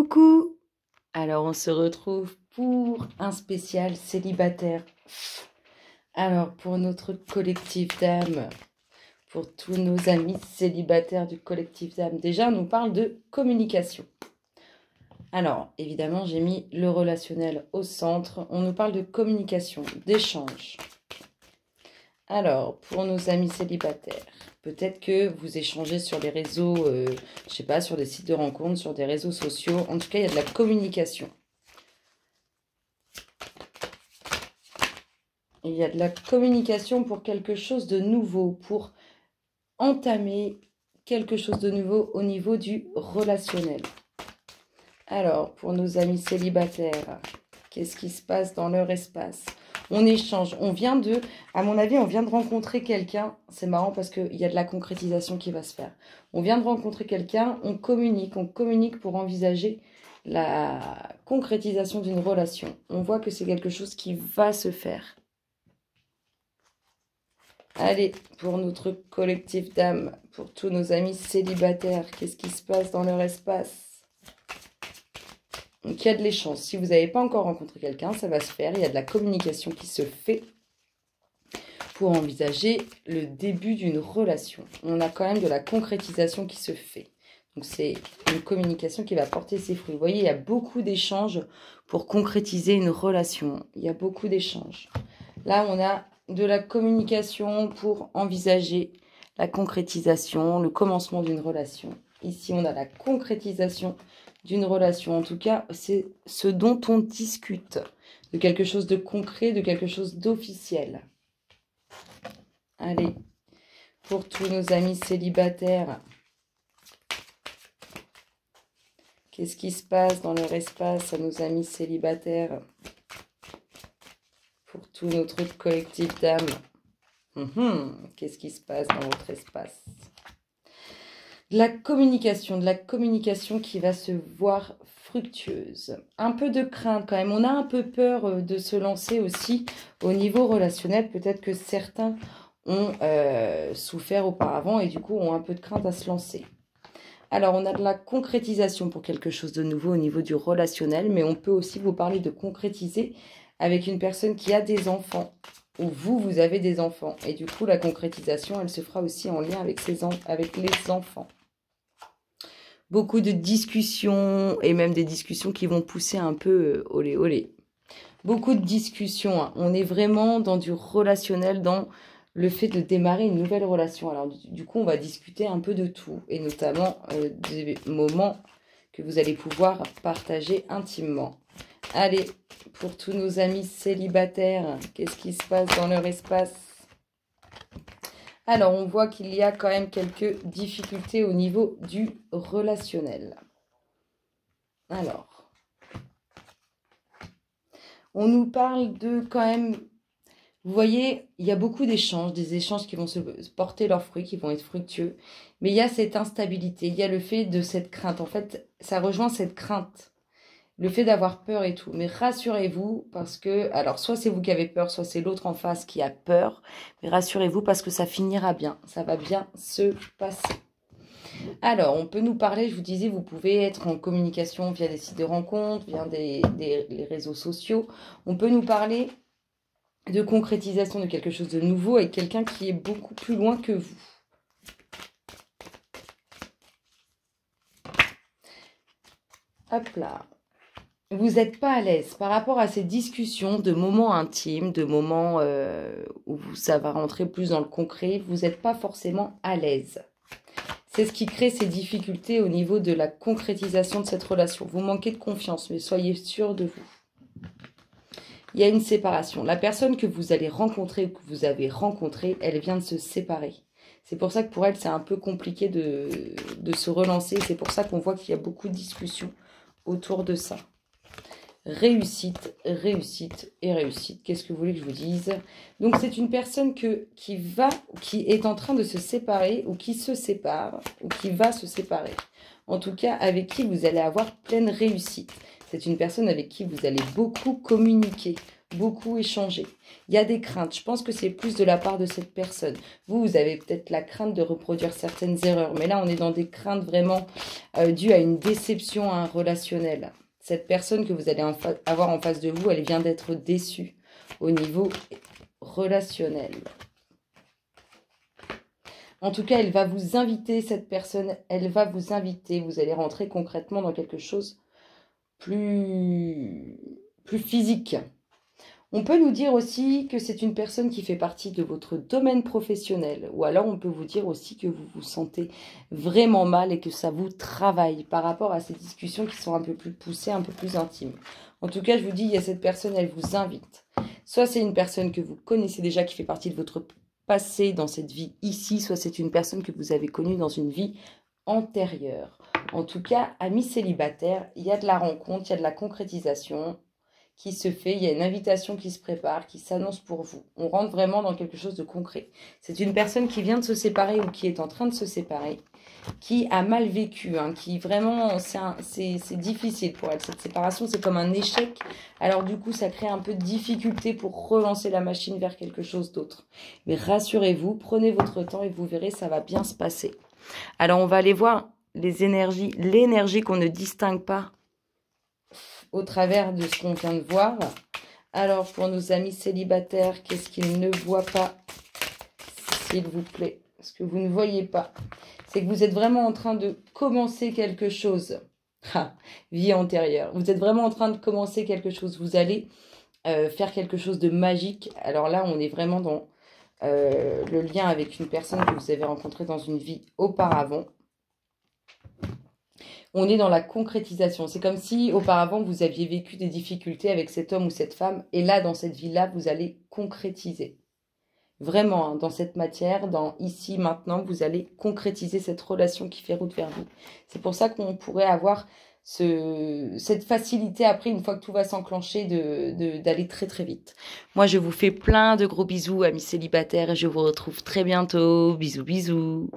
Coucou! Alors, on se retrouve pour un spécial célibataire. Alors, pour notre collectif d'âmes, pour tous nos amis célibataires du collectif d'âmes, déjà, on nous parle de communication. Alors, évidemment, j'ai mis le relationnel au centre. On nous parle de communication, d'échange. Alors, pour nos amis célibataires, peut-être que vous échangez sur les réseaux, je sais pas, sur des sites de rencontres, sur des réseaux sociaux. En tout cas, il y a de la communication. Il y a de la communication pour quelque chose de nouveau, pour entamer quelque chose de nouveau au niveau du relationnel. Alors, pour nos amis célibataires, qu'est-ce qui se passe dans leur espace? On échange, à mon avis, on vient de rencontrer quelqu'un. C'est marrant parce qu'il y a de la concrétisation qui va se faire. On vient de rencontrer quelqu'un, on communique pour envisager la concrétisation d'une relation. On voit que c'est quelque chose qui va se faire. Allez, pour notre collectif d'âmes, pour tous nos amis célibataires, qu'est-ce qui se passe dans leur espace? Donc, il y a de l'échange. Si vous n'avez pas encore rencontré quelqu'un, ça va se faire. Il y a de la communication qui se fait pour envisager le début d'une relation. On a quand même de la concrétisation qui se fait. Donc, c'est une communication qui va porter ses fruits. Vous voyez, il y a beaucoup d'échanges pour concrétiser une relation. Il y a beaucoup d'échanges. Là, on a de la communication pour envisager la concrétisation, le commencement d'une relation. Ici, on a la concrétisation d'une relation. En tout cas, c'est ce dont on discute, de quelque chose de concret, de quelque chose d'officiel. Allez, pour tous nos amis célibataires, qu'est-ce qui se passe dans leur espace à nos amis célibataires? Pour tout notre collectif d'âmes, qu'est-ce qui se passe dans votre espace? De la communication qui va se voir fructueuse. Un peu de crainte quand même. On a un peu peur de se lancer aussi au niveau relationnel. Peut-être que certains ont souffert auparavant et du coup ont un peu de crainte à se lancer. Alors, on a de la concrétisation pour quelque chose de nouveau au niveau du relationnel, mais on peut aussi vous parler de concrétiser avec une personne qui a des enfants, ou vous avez des enfants. Et du coup, la concrétisation, elle se fera aussi en lien avec les enfants. Beaucoup de discussions, et même des discussions qui vont pousser un peu olé olé. Beaucoup de discussions, hein. On est vraiment dans du relationnel, dans le fait de démarrer une nouvelle relation. Alors, du coup, on va discuter un peu de tout, et notamment des moments que vous allez pouvoir partager intimement. Allez, pour tous nos amis célibataires, qu'est-ce qui se passe dans leur espace? Alors, on voit qu'il y a quand même quelques difficultés au niveau du relationnel. Alors, on nous parle de quand même... Vous voyez, il y a beaucoup d'échanges, des échanges qui vont se porter leurs fruits, qui vont être fructueux. Mais il y a cette instabilité, il y a le fait de cette crainte. En fait, ça rejoint cette crainte. Le fait d'avoir peur et tout. Mais rassurez-vous parce que... Alors, soit c'est vous qui avez peur, soit c'est l'autre en face qui a peur. Mais rassurez-vous parce que ça finira bien. Ça va bien se passer. Alors, on peut nous parler, je vous disais, vous pouvez être en communication via des sites de rencontres, via les réseaux sociaux. On peut nous parler de concrétisation de quelque chose de nouveau avec quelqu'un qui est beaucoup plus loin que vous. Hop là. Vous n'êtes pas à l'aise par rapport à ces discussions de moments intimes, de moments où ça va rentrer plus dans le concret. Vous n'êtes pas forcément à l'aise. C'est ce qui crée ces difficultés au niveau de la concrétisation de cette relation. Vous manquez de confiance, mais soyez sûr de vous. Il y a une séparation. La personne que vous allez rencontrer ou que vous avez rencontrée, elle vient de se séparer. C'est pour ça que pour elle, c'est un peu compliqué de se relancer. C'est pour ça qu'on voit qu'il y a beaucoup de discussions autour de ça. Réussite, réussite et réussite. Qu'est-ce que vous voulez que je vous dise? Donc, c'est une personne qui est en train de se séparer ou qui se sépare ou qui va se séparer. En tout cas, avec qui vous allez avoir pleine réussite. C'est une personne avec qui vous allez beaucoup communiquer. beaucoup échangé. Il y a des craintes. Je pense que c'est plus de la part de cette personne. Vous avez peut-être la crainte de reproduire certaines erreurs. Mais là, on est dans des craintes vraiment dues à une déception à un relationnel. Cette personne que vous allez avoir en face de vous, elle vient d'être déçue au niveau relationnel. En tout cas, elle va vous inviter, cette personne, elle va vous inviter. Vous allez rentrer concrètement dans quelque chose plus physique. On peut nous dire aussi que c'est une personne qui fait partie de votre domaine professionnel. Ou alors on peut vous dire aussi que vous vous sentez vraiment mal et que ça vous travaille par rapport à ces discussions qui sont un peu plus poussées, un peu plus intimes. En tout cas, je vous dis, il y a cette personne, elle vous invite. Soit c'est une personne que vous connaissez déjà qui fait partie de votre passé dans cette vie ici, soit c'est une personne que vous avez connue dans une vie antérieure. En tout cas, amis célibataires, il y a de la rencontre, il y a de la concrétisation qui se fait, il y a une invitation qui se prépare, qui s'annonce pour vous. On rentre vraiment dans quelque chose de concret. C'est une personne qui vient de se séparer ou qui est en train de se séparer, qui a mal vécu, hein, qui vraiment, c'est difficile pour elle. Cette séparation, c'est comme un échec. Alors du coup, ça crée un peu de difficulté pour relancer la machine vers quelque chose d'autre. Mais rassurez-vous, prenez votre temps et vous verrez, ça va bien se passer. Alors on va aller voir les énergies, l'énergie qu'on ne distingue pas au travers de ce qu'on vient de voir. Alors, pour nos amis célibataires, qu'est-ce qu'ils ne voient pas, s'il vous plaît? Ce que vous ne voyez pas, c'est que vous êtes vraiment en train de commencer quelque chose. Vie antérieure. Vous êtes vraiment en train de commencer quelque chose. Vous allez faire quelque chose de magique. Alors là, on est vraiment dans le lien avec une personne que vous avez rencontrée dans une vie auparavant. On est dans la concrétisation. C'est comme si, auparavant, vous aviez vécu des difficultés avec cet homme ou cette femme. Et là, dans cette vie-là, vous allez concrétiser. Vraiment, hein, dans cette matière, dans ici, maintenant, vous allez concrétiser cette relation qui fait route vers vous. C'est pour ça qu'on pourrait avoir cette facilité, après, une fois que tout va s'enclencher, d'aller très, très vite. Moi, je vous fais plein de gros bisous, amis célibataires, et je vous retrouve très bientôt. Bisous, bisous.